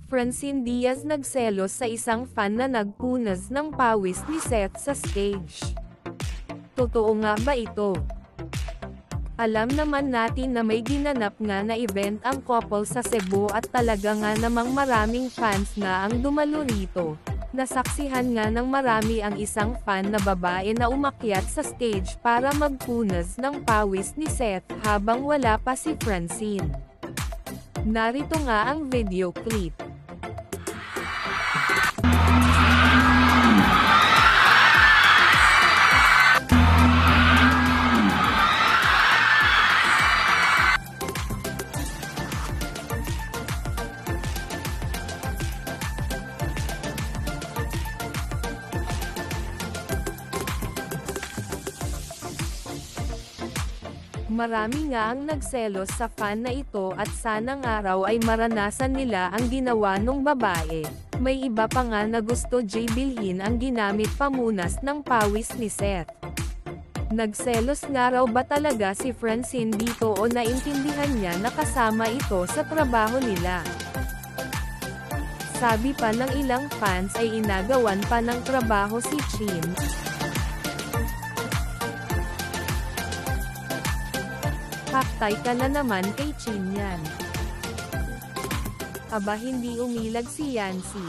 Francine Diaz nagselos sa isang fan na nagpunas ng pawis ni Seth sa stage. Totoo nga ba ito? Alam naman natin na may ginanap nga na event ang couple sa Cebu at talaga nga namang maraming fans nga ang dumalo rito. Nasaksihan nga ng marami ang isang fan na babae na umakyat sa stage para magpunas ng pawis ni Seth habang wala pa si Francine. Narito nga ang video clip. Marami nga ang nagselos sa fan na ito at sanang araw ay maranasan nila ang ginawa nung babae. May iba pa nga na gusto bilhin ang ginamit pamunas ng pawis ni Seth. Nagselos nga raw ba talaga si Francine dito o naintindihan niya na kasama ito sa trabaho nila? Sabi pa ng ilang fans ay inagawan pa ng trabaho si Chin. Haktay ka na naman kay Chin yan. Aba hindi umilag si Yancy.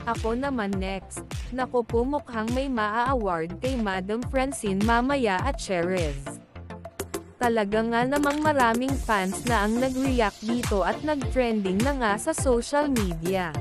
Ako naman next. Naku po mukhang may maa-award kay Madam Francine mamaya at Cherez. Talaga nga namang maraming fans na ang nag-react dito at nag-trending na nga sa social media.